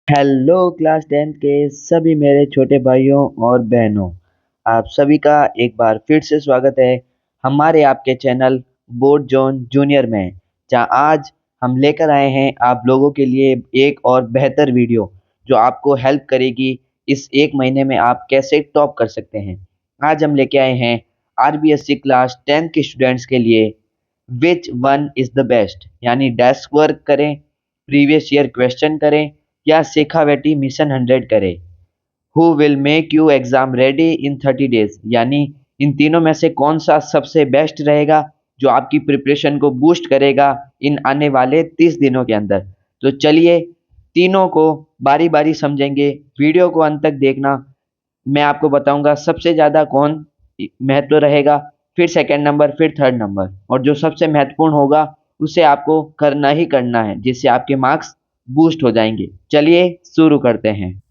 Hello class 10th के सभी मेरे छोटे भाइयों और बहनों, आप सभी का एक बार फिर से स्वागत है हमारे आपके चैनल बोर्ड जोन जूनियर में। जहां आज हम लेकर आए हैं आप लोगों के लिए एक और बेहतर वीडियो जो आपको हेल्प करेगी इस एक महीने में आप कैसे टॉप कर सकते हैं। आज हम लेके आए हैं आरबीएससी क्लास 10th के स्टूडेंट्स के लिए which one is the best, यानी डेस्क वर्क करें, प्रीवियस ईयर क्वेश्चन करें या शेखावेटी मिशन 100 करें। Who will make you exam ready in 30 days, यानी इन तीनों में से कौन सा सबसे बेस्ट रहेगा जो आपकी प्रिपरेशन को बूस्ट करेगा इन आने वाले 30 दिनों के अंदर। तो चलिए तीनों को बारी बारी समझेंगे, वीडियो को अंत तक देखना। मैं आपको बताऊंगा सबसे ज़्यादा कौन महत्व रहेगा, फिर सेकंड नंबर, फिर थर्ड नंबर, और जो सबसे महत्वपूर्ण होगा उसे आपको करना ही करना है जिससे आपके मार्क्स बूस्ट हो जाएंगे। चलिए शुरू करते हैं।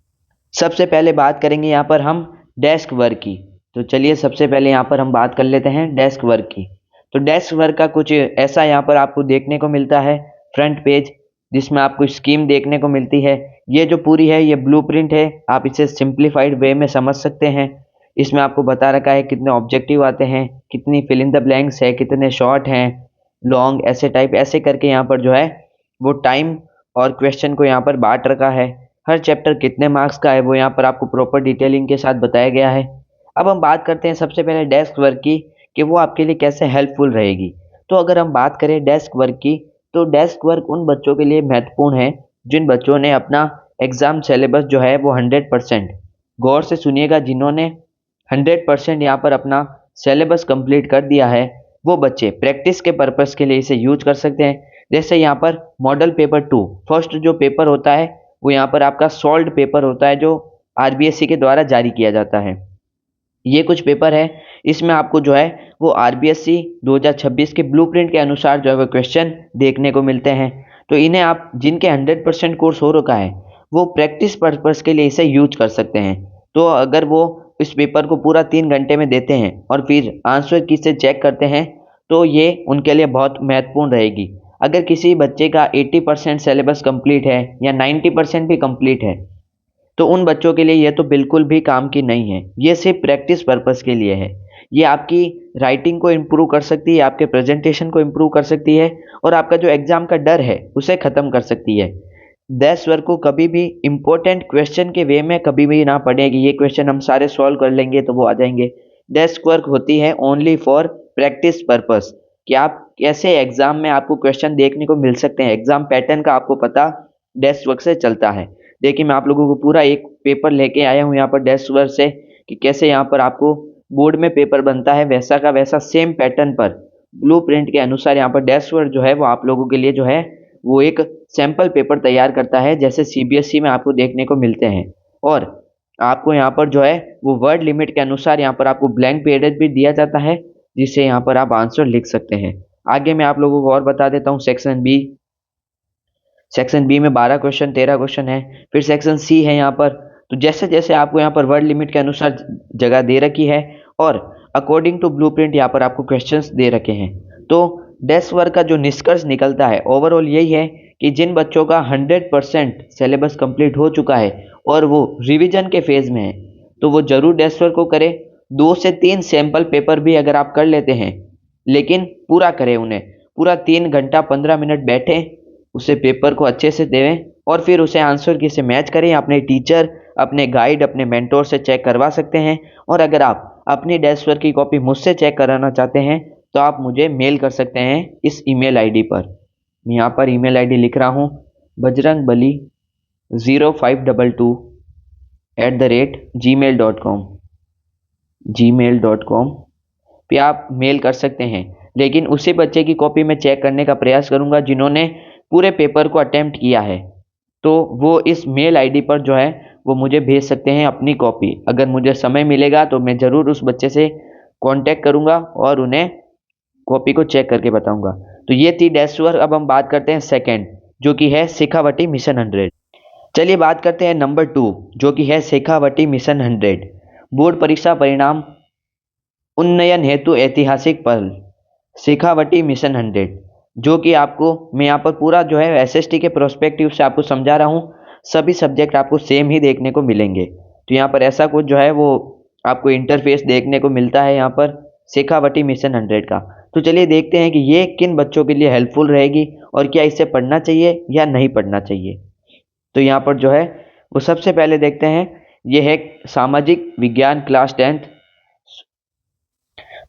सबसे पहले बात करेंगे यहाँ पर हम डेस्क वर्क की। तो चलिए सबसे पहले यहाँ पर हम बात कर लेते हैं डेस्क वर्क की। तो डेस्क वर्क का कुछ ऐसा यहाँ पर आपको देखने को मिलता है फ्रंट पेज, जिसमें आपको स्कीम देखने को मिलती है। ये जो पूरी है ये ब्लूप्रिंट है, आप इसे सिंप्लीफाइड वे में समझ सकते हैं। इसमें आपको बता रखा है कितने ऑब्जेक्टिव आते हैं, कितनी फिल इन द ब्लैंक्स है, कितने शॉर्ट हैं, लॉन्ग, ऐसे टाइप ऐसे करके यहाँ पर जो है वो टाइम और क्वेश्चन को यहाँ पर बांट रखा है। हर चैप्टर कितने मार्क्स का है वो यहाँ पर आपको प्रॉपर डिटेलिंग के साथ बताया गया है। अब हम बात करते हैं सबसे पहले डेस्क वर्क की कि वो आपके लिए कैसे हेल्पफुल रहेगी। तो अगर हम बात करें डेस्क वर्क की, तो डेस्क वर्क उन बच्चों के लिए महत्वपूर्ण है जिन बच्चों ने अपना एग्ज़ाम सिलेबस जो है वो 100%, गौर से सुनिएगा, जिन्होंने 100% यहाँ पर अपना सिलेबस कंप्लीट कर दिया है वो बच्चे प्रैक्टिस के पर्पस के लिए इसे यूज कर सकते हैं। जैसे यहाँ पर मॉडल पेपर 2 फर्स्ट जो पेपर होता है वो यहाँ पर आपका सॉल्व्ड पेपर होता है जो आरबीएससी के द्वारा जारी किया जाता है। ये कुछ पेपर है, इसमें आपको जो है वो आरबीएससी 2026 के ब्लूप्रिंट के अनुसार जो है वो क्वेश्चन देखने को मिलते हैं। तो इन्हें आप जिनके 100% कोर्स हो रखा है वो प्रैक्टिस पर्पस के लिए इसे यूज कर सकते हैं। तो अगर वो इस पेपर को पूरा 3 घंटे में देते हैं और फिर आंसर की से चेक करते हैं तो ये उनके लिए बहुत महत्वपूर्ण रहेगी। अगर किसी बच्चे का 80% सिलेबस कंप्लीट है या 90% भी कंप्लीट है तो उन बच्चों के लिए ये तो बिल्कुल भी काम की नहीं है, ये सिर्फ प्रैक्टिस पर्पस के लिए है। ये आपकी राइटिंग को इम्प्रूव कर सकती है, आपके प्रेजेंटेशन को इम्प्रूव कर सकती है और आपका जो एग्जाम का डर है उसे ख़त्म कर सकती है। डेस्क वर्क को कभी भी इम्पोर्टेंट क्वेश्चन के वे में कभी भी ना पढ़ें कि ये क्वेश्चन हम सारे सॉल्व कर लेंगे तो वो आ जाएंगे। डेस्क वर्क होती है ओनली फॉर प्रैक्टिस पर्पस, कि आप कैसे एग्जाम में आपको क्वेश्चन देखने को मिल सकते हैं, एग्जाम पैटर्न का आपको पता डेस्क वर्क से चलता है। देखिए मैं आप लोगों को पूरा एक पेपर लेके आया हूँ यहाँ पर डेस्क वर्क से, कि कैसे यहाँ पर आपको बोर्ड में पेपर बनता है वैसा का वैसा सेम पैटर्न पर ब्लूप्रिंट के अनुसार यहाँ पर डेस्क वर्क जो है वो आप लोगों के लिए जो है वो एक सैंपल पेपर तैयार करता है, जैसे सीबीएसई में आपको देखने को मिलते हैं। और आपको यहाँ पर जो है वो वर्ड लिमिट के अनुसार यहाँ पर आपको ब्लैंक पीरियड भी दिया जाता है जिससे यहाँ पर आप आंसर लिख सकते हैं। आगे मैं आप लोगों को और बता देता हूँ सेक्शन बी। सेक्शन बी में 12 क्वेश्चन 13 क्वेश्चन है। फिर सेक्शन सी है यहाँ पर, तो जैसे जैसे आपको यहाँ पर वर्ड लिमिट के अनुसार जगह दे रखी है और अकॉर्डिंग टू ब्लूप्रिंट यहाँ पर आपको क्वेश्चंस दे रखे हैं। तो डेस्क वर्क का जो निष्कर्ष निकलता है ओवरऑल यही है कि जिन बच्चों का 100% सिलेबस कंप्लीट हो चुका है और वो रिविजन के फेज में है तो वो जरूर डेस्क वर्क को करें। 2 से 3 सैंपल पेपर भी अगर आप कर लेते हैं लेकिन पूरा करें उन्हें, पूरा 3 घंटा 15 मिनट बैठें, उसे पेपर को अच्छे से देवें और फिर उसे आंसर की से मैच करें। अपने टीचर, अपने गाइड, अपने मेंटोर से चेक करवा सकते हैं। और अगर आप अपनी डेस्क वर्क की कॉपी मुझसे चेक कराना चाहते हैं तो आप मुझे मेल कर सकते हैं इस ईमेल आईडी पर। मैं यहाँ पर ईमेल आईडी लिख रहा हूँ, bajrangbali0522@gmail.com, gmail.com पे आप मेल कर सकते हैं। लेकिन उसी बच्चे की कॉपी में चेक करने का प्रयास करूंगा जिन्होंने पूरे पेपर को अटेम्प्ट किया है, तो वो इस मेल आईडी पर जो है वो मुझे भेज सकते हैं अपनी कॉपी। अगर मुझे समय मिलेगा तो मैं ज़रूर उस बच्चे से कांटेक्ट करूंगा और उन्हें कॉपी को चेक करके बताऊंगा। तो ये थी डेस्क वर्क। अब हम बात करते हैं सेकंड, जो कि है शेखावटी मिशन 100। चलिए बात करते हैं नंबर 2, जो कि है शेखावटी मिशन 100, बोर्ड परीक्षा परिणाम उन्नयन हेतु ऐतिहासिक पहल, शेखावटी मिशन 100, जो कि आपको मैं यहाँ पर पूरा जो है एसएसटी के प्रोस्पेक्टिव से आपको समझा रहा हूँ। सभी सब्जेक्ट आपको सेम ही देखने को मिलेंगे। तो यहाँ पर ऐसा कुछ जो है वो आपको इंटरफेस देखने को मिलता है यहाँ पर शेखावटी मिशन 100 का। तो चलिए देखते हैं कि ये किन बच्चों के लिए हेल्पफुल रहेगी और क्या इसे पढ़ना चाहिए या नहीं पढ़ना चाहिए। तो यहाँ पर जो है वो सबसे पहले देखते हैं, ये है सामाजिक विज्ञान क्लास 10th।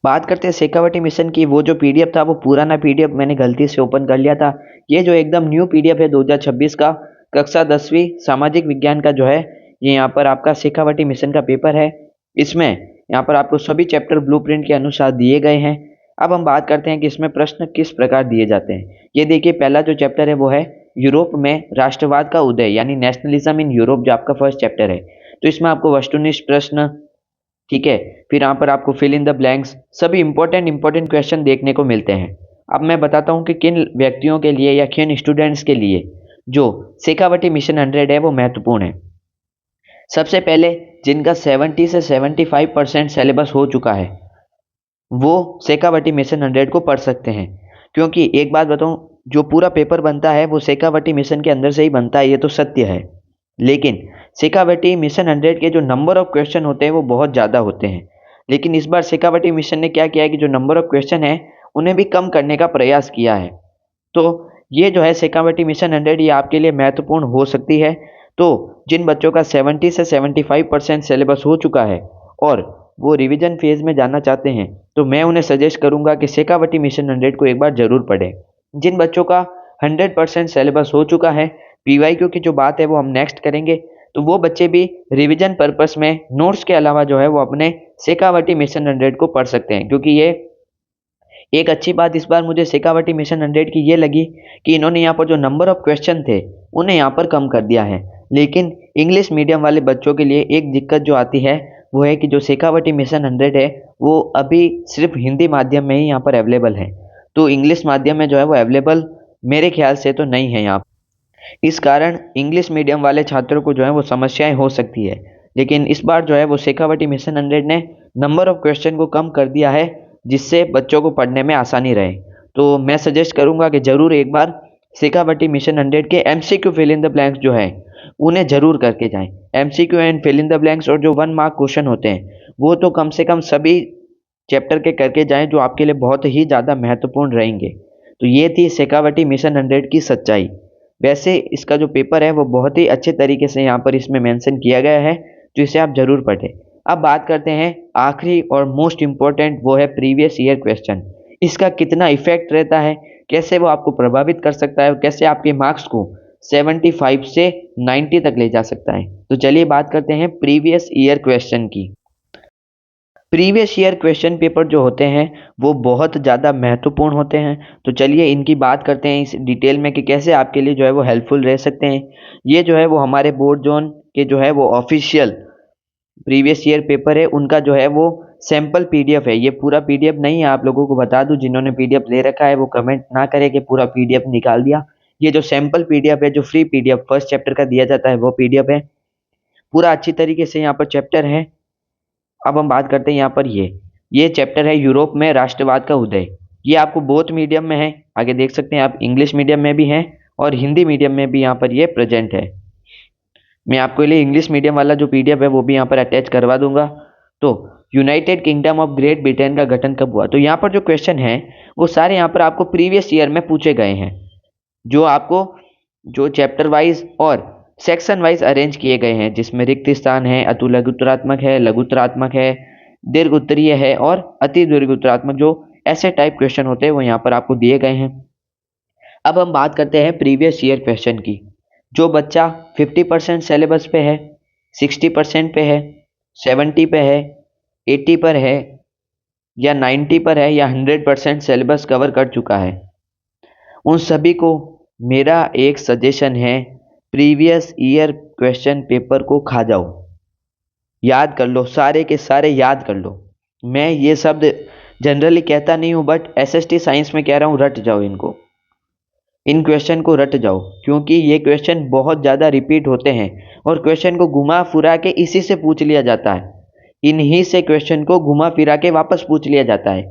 बात करते हैं शेखावटी मिशन की। वो जो पीडीएफ था वो पुराना पीडीएफ मैंने गलती से ओपन कर लिया था। ये जो एकदम न्यू पीडीएफ है 2026 का कक्षा 10वीं सामाजिक विज्ञान का जो है, ये यहाँ पर आपका शेखावटी मिशन का पेपर है। इसमें यहाँ पर आपको सभी चैप्टर ब्लूप्रिंट के अनुसार दिए गए हैं। अब हम बात करते हैं कि इसमें प्रश्न किस प्रकार दिए जाते हैं। ये देखिए, पहला जो चैप्टर है वो है यूरोप में राष्ट्रवाद का उदय, यानी नेशनलिज्म इन यूरोप, जो आपका फर्स्ट चैप्टर है। तो इसमें आपको वस्तुनिष्ठ प्रश्न, ठीक है, फिर यहाँ पर आपको फिल इन द ब्लैंक्स, सभी इंपॉर्टेंट क्वेश्चन देखने को मिलते हैं। अब मैं बताता हूँ कि किन व्यक्तियों के लिए या किन स्टूडेंट्स के लिए जो शेखावटी मिशन 100 है वो महत्वपूर्ण है। सबसे पहले जिनका 70 से 75% सिलेबस हो चुका है वो शेखावटी मिशन 100 को पढ़ सकते हैं। क्योंकि एक बात बताऊं, जो पूरा पेपर बनता है वो शेखावटी मिशन के अंदर से ही बनता है, ये तो सत्य है। लेकिन शेखावटी मिशन 100 के जो नंबर ऑफ क्वेश्चन होते हैं वो बहुत ज़्यादा होते हैं। लेकिन इस बार शेखावटी मिशन ने क्या किया है कि जो नंबर ऑफ क्वेश्चन है उन्हें भी कम करने का प्रयास किया है। तो ये जो है शेखावटी मिशन 100 ये आपके लिए महत्वपूर्ण हो सकती है। तो जिन बच्चों का 70 से 75% सिलेबस हो चुका है और वो रिवीजन फेज में जाना चाहते हैं, तो मैं उन्हें सजेस्ट करूंगा कि शेखावटी मिशन 100 को एक बार जरूर पढ़ें। जिन बच्चों का 100% सिलेबस हो चुका है, पीवाईक्यू की जो बात है वो हम नेक्स्ट करेंगे, तो वो बच्चे भी रिवीजन पर्पस में नोट्स के अलावा जो है वो अपने शेखावटी मिशन 100 को पढ़ सकते हैं। क्योंकि ये एक अच्छी बात इस बार मुझे शेखावटी मिशन 100 की ये लगी कि इन्होंने यहाँ पर जो नंबर ऑफ क्वेश्चन थे उन्हें यहाँ पर कम कर दिया है। लेकिन इंग्लिश मीडियम वाले बच्चों के लिए एक दिक्कत जो आती है वो है कि जो शेखावटी मिशन 100 है वो अभी सिर्फ हिंदी माध्यम में ही यहाँ पर अवेलेबल है। तो इंग्लिश माध्यम में जो है वो अवेलेबल मेरे ख्याल से तो नहीं है यहाँ। इस कारण इंग्लिश मीडियम वाले छात्रों को जो है वो समस्याएं हो सकती है। लेकिन इस बार जो है वो शेखावटी मिशन 100 ने नंबर ऑफ क्वेश्चन को कम कर दिया है, जिससे बच्चों को पढ़ने में आसानी रहे। तो मैं सजेस्ट करूंगा कि जरूर एक बार शेखावटी मिशन 100 के MCQ fill in the blanks जो है उन्हें जरूर करके जाएं। MCQ and fill in the blanks और जो 1 मार्क क्वेश्चन होते हैं वो तो कम से कम सभी चैप्टर के करके जाएं, जो आपके लिए बहुत ही ज़्यादा महत्वपूर्ण रहेंगे। तो ये थी शेखावटी मिशन 100 की सच्चाई। वैसे इसका जो पेपर है वो बहुत ही अच्छे तरीके से यहाँ पर इसमें मेंशन किया गया है, तो इसे आप जरूर पढ़ें। अब बात करते हैं आखिरी और मोस्ट इम्पोर्टेंट, वो है प्रीवियस ईयर क्वेश्चन। इसका कितना इफेक्ट रहता है, कैसे वो आपको प्रभावित कर सकता है और कैसे आपके मार्क्स को 75 से 90 तक ले जा सकता है। तो चलिए बात करते हैं प्रीवियस ईयर क्वेश्चन की। प्रीवियस ईयर क्वेश्चन पेपर जो होते हैं वो बहुत ज़्यादा महत्वपूर्ण होते हैं। तो चलिए इनकी बात करते हैं इस डिटेल में कि कैसे आपके लिए जो है वो हेल्पफुल रह सकते हैं। ये जो है वो हमारे बोर्ड जोन के जो है वो ऑफिशियल प्रीवियस ईयर पेपर है, उनका जो है वो सैम्पल पीडीएफ है। ये पूरा पीडीएफ नहीं है, आप लोगों को बता दूं, जिन्होंने पीडीएफ ले रखा है वो कमेंट ना करें कि पूरा पीडीएफ निकाल दिया। ये जो सैम्पल पीडीएफ है, जो फ्री पीडीएफ फर्स्ट चैप्टर का दिया जाता है वो पीडीएफ है। पूरा अच्छी तरीके से यहाँ पर चैप्टर है। अब हम बात करते हैं यहाँ पर ये चैप्टर है यूरोप में राष्ट्रवाद का उदय। ये आपको बोथ मीडियम में है, आगे देख सकते हैं आप, इंग्लिश मीडियम में भी है और हिंदी मीडियम में भी यहाँ पर ये प्रेजेंट है। मैं आपके लिए इंग्लिश मीडियम वाला जो पीडीएफ है वो भी यहाँ पर अटैच करवा दूंगा। तो United kingdom of great Britain का गठन कब हुआ? तो यहाँ पर जो क्वेश्चन है वो सारे यहाँ पर आपको प्रीवियस ईयर में पूछे गए हैं, जो आपको जो चैप्टर वाइज और सेक्शन वाइज अरेंज किए गए हैं, जिसमें रिक्त स्थान है, अतु लघुत्तरात्मक है, लघुत्तरात्मक है, दीर्घ उत्तरीय है और अति दीर्घ उत्तरात्मक, जो ऐसे टाइप क्वेश्चन होते हैं वो यहाँ पर आपको दिए गए हैं। अब हम बात करते हैं प्रीवियस ईयर क्वेश्चन की। जो बच्चा 50% सिलेबस पे है, 60% पे है, 70 पे है, 80 पर है या 90 पर है या 100% सिलेबस कवर कर चुका है, उन सभी को मेरा एक सजेशन है, प्रीवियस ईयर क्वेश्चन पेपर को खा जाओ, याद कर लो, सारे के सारे याद कर लो। मैं ये शब्द जनरली कहता नहीं हूँ, बट एसएसटी साइंस में कह रहा हूँ, रट जाओ इनको, इन क्वेश्चन को रट जाओ। क्योंकि ये क्वेश्चन बहुत ज़्यादा रिपीट होते हैं और क्वेश्चन को घुमा फिरा के इसी से पूछ लिया जाता है, इन्हीं से क्वेश्चन को घुमा फिरा के वापस पूछ लिया जाता है।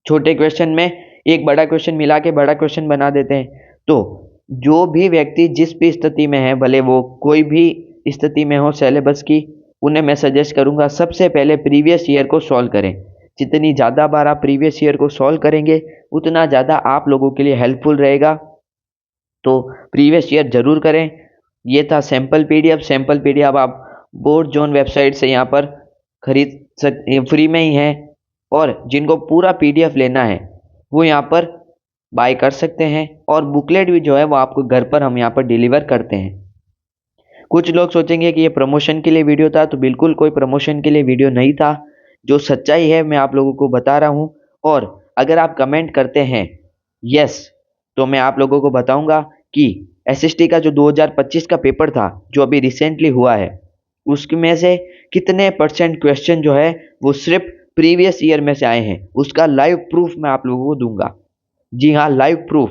छोटे क्वेश्चन में एक बड़ा क्वेश्चन मिला के बड़ा क्वेश्चन बना देते हैं। तो जो भी व्यक्ति जिस भी स्थिति में है, भले वो कोई भी स्थिति में हो सिलेबस की, उन्हें मैं सजेस्ट करूंगा सबसे पहले प्रीवियस ईयर को सॉल्व करें। जितनी ज़्यादा बार आप प्रीवियस ईयर को सॉल्व करेंगे उतना ज़्यादा आप लोगों के लिए हेल्पफुल रहेगा। तो प्रीवियस ईयर जरूर करें। ये था सैम्पल पीडीएफ। सैम्पल पीडीएफ आप बोर्ड जोन वेबसाइट से यहाँ पर खरीद सकते, फ्री में ही है। और जिनको पूरा पीडीएफ लेना है वो यहाँ पर बाय कर सकते हैं। और बुकलेट भी जो है वो आपको घर पर हम यहाँ पर डिलीवर करते हैं। कुछ लोग सोचेंगे कि ये प्रमोशन के लिए वीडियो था, तो बिल्कुल कोई प्रमोशन के लिए वीडियो नहीं था। जो सच्चाई है मैं आप लोगों को बता रहा हूँ। और अगर आप कमेंट करते हैं यस, तो मैं आप लोगों को बताऊंगा कि एसएसटी का जो 2025 का पेपर था जो अभी रिसेंटली हुआ है, उसमें से कितने परसेंट क्वेश्चन जो है वो सिर्फ प्रीवियस ईयर में से आए हैं, उसका लाइव प्रूफ मैं आप लोगों को दूंगा। जी हाँ, लाइव प्रूफ।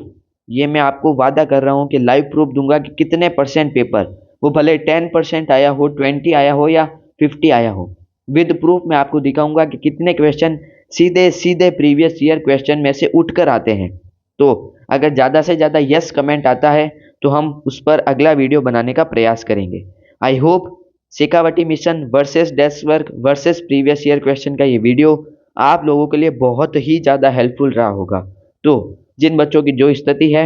ये मैं आपको वादा कर रहा हूँ कि लाइव प्रूफ दूंगा कि कितने परसेंट पेपर, वो भले 10% आया हो, 20 आया हो या 50 आया हो, विद प्रूफ मैं आपको दिखाऊंगा कि कितने क्वेश्चन सीधे सीधे प्रीवियस ईयर क्वेश्चन में से उठकर आते हैं। तो अगर ज़्यादा से ज़्यादा यस कमेंट आता है तो हम उस पर अगला वीडियो बनाने का प्रयास करेंगे। I hope Shekhawati mission versus desk work versus previous year question का ये वीडियो आप लोगों के लिए बहुत ही ज़्यादा हेल्पफुल रहा होगा। तो जिन बच्चों की जो स्थिति है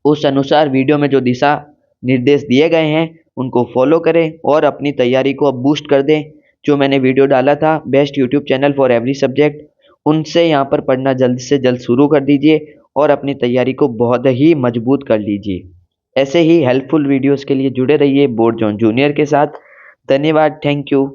उस अनुसार वीडियो में जो दिशा निर्देश दिए गए हैं उनको फॉलो करें और अपनी तैयारी को अब बूस्ट कर दें। जो मैंने वीडियो डाला था best YouTube channel for every subject, उनसे यहाँ पर पढ़ना जल्द से जल्द शुरू कर दीजिए और अपनी तैयारी को बहुत ही मजबूत कर लीजिए। ऐसे ही हेल्पफुल वीडियोस के लिए जुड़े रहिए बोर्ड जोन जूनियर के साथ। धन्यवाद, थैंक यू।